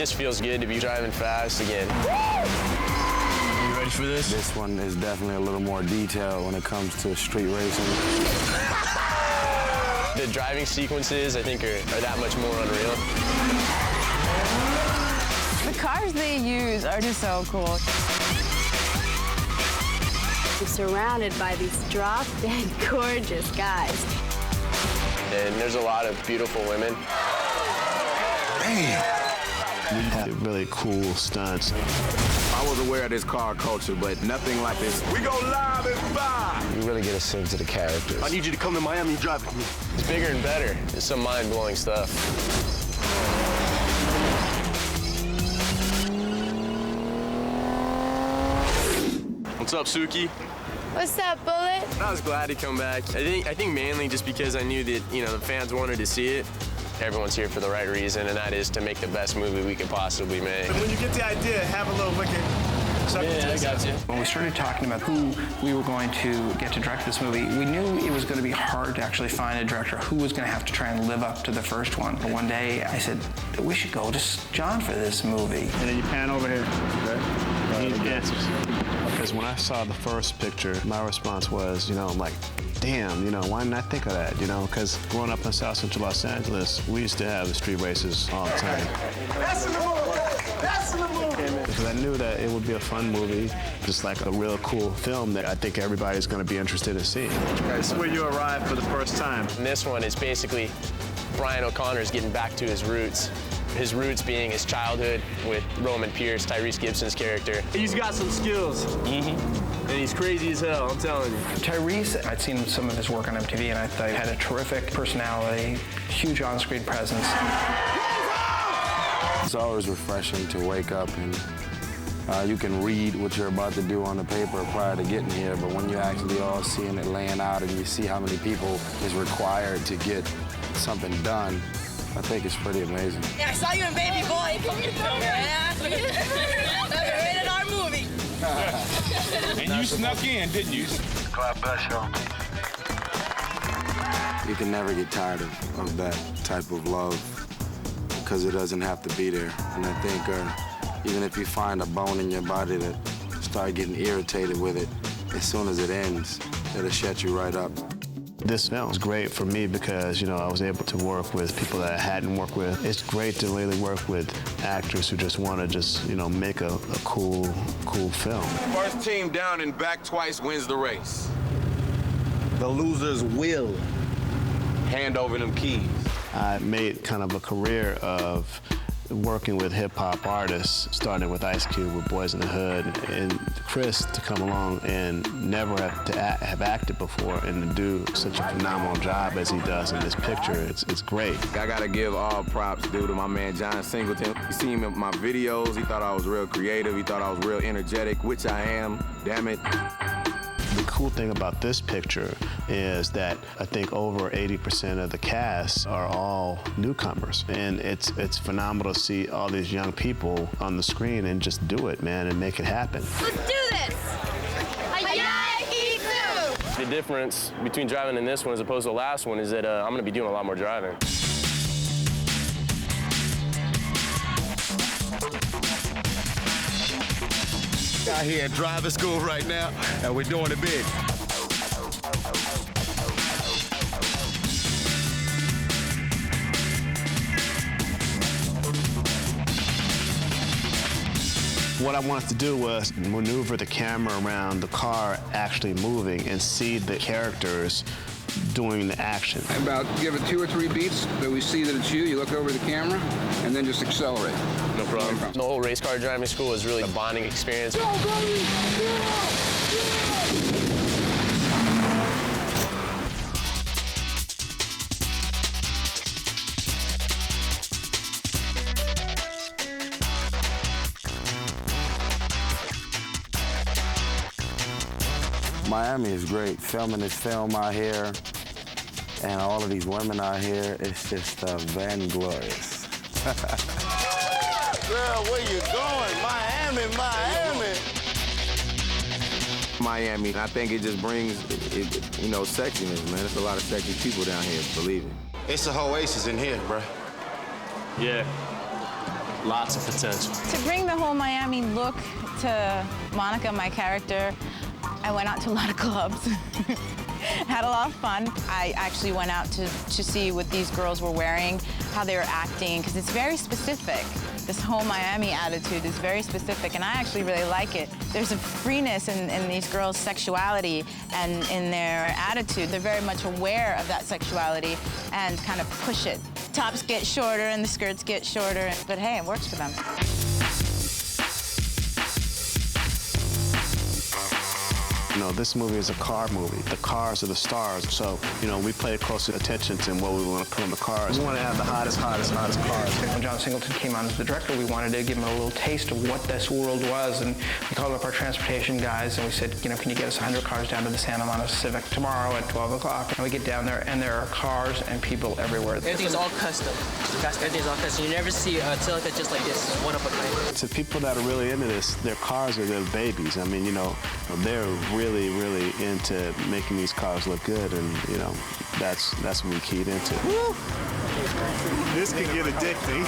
just feels good to be driving fast again. You ready for this? This one is definitely a little more detailed when it comes to street racing. The driving sequences, I think, are that much more unreal. The cars they use are just so cool. I'm surrounded by these drop-dead gorgeous guys. And there's a lot of beautiful women. Man. We had really cool stunts. I was aware of this car culture, but nothing like this. We go live and five. You really get a sense of the characters. I need you to come to Miami and drive with me. It's bigger and better. It's some mind-blowing stuff. What's up, Suki? What's up, Bullet? I was glad to come back. I think mainly just because I knew that, you know, the fans wanted to see it. Everyone's here for the right reason, and that is to make the best movie we could possibly make. When you get the idea, have a little wicked. Yeah, I got you. When we started talking about who we were going to get to direct this movie, we knew it was going to be hard to actually find a director who was going to have to try and live up to the first one. But one day I said, we should go to John for this movie. And then you pan over here. Okay. He answers. Because when I saw the first picture, my response was, you know, I'm like, damn, you know, why didn't I think of that, you know? Because growing up in South Central Los Angeles, we used to have the street races all the time. That's in the movie. That's in the movie. Because I knew that it would be a fun movie, just like a real cool film that I think everybody's going to be interested in seeing. This is where you arrived for the first time. And this one is basically Brian O'Connor's getting back to his roots. His roots being his childhood with Roman Pierce, Tyrese Gibson's character. He's got some skills. And he's crazy as hell, I'm telling you. Tyrese, I'd seen some of his work on MTV, and I thought he had a terrific personality, huge on-screen presence. It's always refreshing to wake up and you can read what you're about to do on the paper prior to getting here, but when you're actually all seeing it laying out and you see how many people is required to get something done, I think it's pretty amazing. Yeah, I saw you in Baby Boy. Yeah. Rated R movie. And you snuck in, didn't you? God bless y'all. You can never get tired of that type of love because it doesn't have to be there. And I think even if you find a bone in your body that start getting irritated with it, as soon as it ends, it'll shut you right up. This film is great for me because, you know, I was able to work with people that I hadn't worked with. It's great to really work with actors who just want to just, you know, make a cool film. First team down and back twice wins the race. The losers will hand over them keys. I made kind of a career of working with hip-hop artists, starting with Ice Cube with Boys in the Hood, and Chris to come along and never have acted before and to do such a phenomenal job as he does in this picture. It's great. I gotta give all props due to my man John Singleton. You see him in my videos, he thought I was real creative, he thought I was real energetic, which I am, damn it. The cool thing about this picture is that I think over 80% of the cast are all newcomers. And it's phenomenal to see all these young people on the screen and just do it, man, and make it happen. Let's do this. The difference between driving in this one as opposed to the last one is that I'm going to be doing a lot more driving. Out here at driver school right now, and we're doing it big. What I wanted to do was maneuver the camera around the car actually moving and see the characters doing the action. About give it 2 or 3 beats that we see that it's you, you look over the camera, and then just accelerate. No problem. The whole race car driving school is really a bonding experience. Go, buddy! Miami is great. Filming this film out here and all of these women out here, it's just vainglorious. Girl, where you going? Miami, Miami. Miami, I think it just brings, you know, sexiness, man. There's a lot of sexy people down here, believe it. It's a oasis in here, bro. Yeah. lots of potential. To bring the whole Miami look to Monica, my character, I went out to a lot of clubs. Had a lot of fun. I actually went out to see what these girls were wearing, how they were acting, because it's very specific. This whole Miami attitude is very specific, and I actually really like it. There's a freeness in these girls' sexuality and in their attitude. They're very much aware of that sexuality and kind of push it. Tops get shorter and the skirts get shorter, but hey, it works for them. You know, this movie is a car movie. The cars are the stars. So, you know, we pay close attention to what we want to put on the cars. We want to have the hottest cars. When John Singleton came on as the director, we wanted to give him a little taste of what this world was, and we called up our transportation guys and we said, you know, can you get us 100 cars down to the Santa Monica Civic tomorrow at 12 o'clock? And we get down there and there are cars and people everywhere. Everything's all custom. Everything's all custom. You never see a Celica just like this, one of a kind. To people that are really into this, their cars are their babies. I mean, you know, they're really into making these cars look good, and you know, that's what we keyed into. Woo! This can get addicting.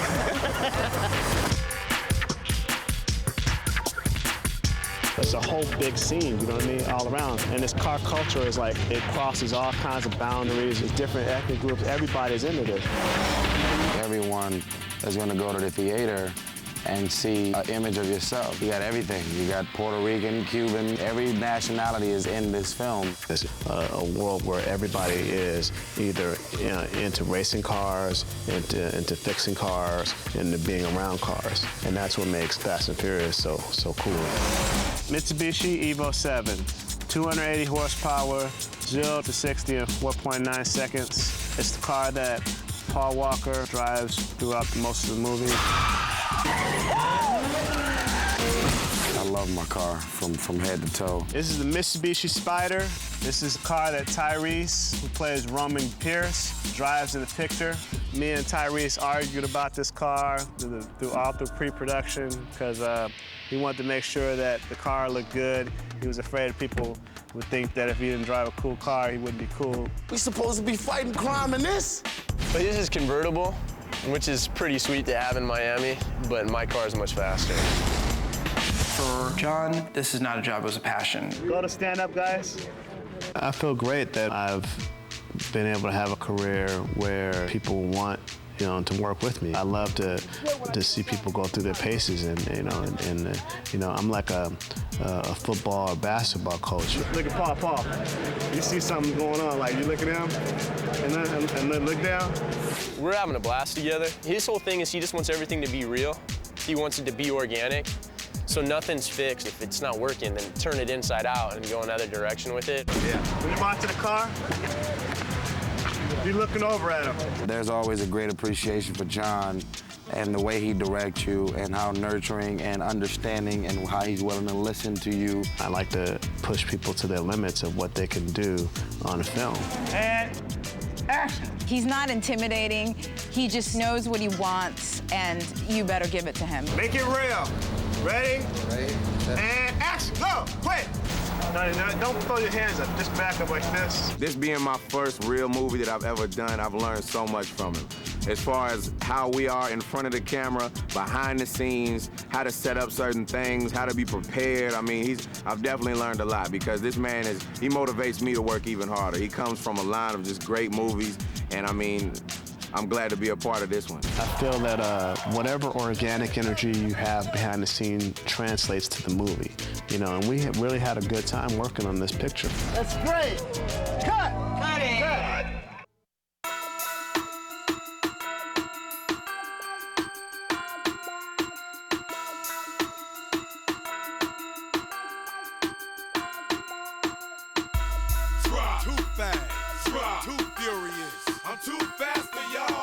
It's a whole big scene, you know what I mean, all around. And this car culture is like, it crosses all kinds of boundaries. There's different ethnic groups. Everybody's into this. Everyone is going to go to the theater and see an image of yourself. You got everything. You got Puerto Rican, Cuban, every nationality is in this film. It's a world where everybody is either into racing cars, into fixing cars, into being around cars. And that's what makes Fast and Furious so cool. Mitsubishi Evo 7, 280 horsepower, 0 to 60 in 4.9 seconds. It's the car that Paul Walker drives throughout most of the movie. I love my car from head to toe. This is the Mitsubishi Spider. This is a car that Tyrese, who plays Roman Pierce, drives in the picture. Me and Tyrese argued about this car throughout the pre-production because he wanted to make sure that the car looked good. He was afraid people would think that if he didn't drive a cool car, he wouldn't be cool. We supposed to be fighting crime in this? But this is convertible, which is pretty sweet to have in Miami, but my car is much faster. For John, this is not a job, it was a passion. Go to stand up, guys. I feel great that I've been able to have a career where people want, you know, to work with me. I love to see people go through their paces, and you know, I'm like a football or basketball coach. Look at Paul. You see something going on, like you look at him, and then look down. We're having a blast together. His whole thing is he just wants everything to be real. He wants it to be organic. So nothing's fixed. If it's not working, then turn it inside out and go another direction with it. Yeah. When you walk to the car, be looking over at him. There's always a great appreciation for John and the way he directs you and how nurturing and understanding and how he's willing to listen to you. I like to push people to their limits of what they can do on a film. And action. He's not intimidating. He just knows what he wants, and you better give it to him. Make it real. Ready? Ready. And action. Go. Quick. No, don't throw your hands up. Just back up like this. This being my first real movie that I've ever done, I've learned so much from him. As far as how we are in front of the camera, behind the scenes, how to set up certain things, how to be prepared. I mean, I've definitely learned a lot because this man he motivates me to work even harder. He comes from a line of just great movies, and I mean, I'm glad to be a part of this one. I feel that whatever organic energy you have behind the scene translates to the movie, you know, and we have really had a good time working on this picture. That's great. Cut. Cut it. Cut. Too fast, too furious. I'm too fast for y'all.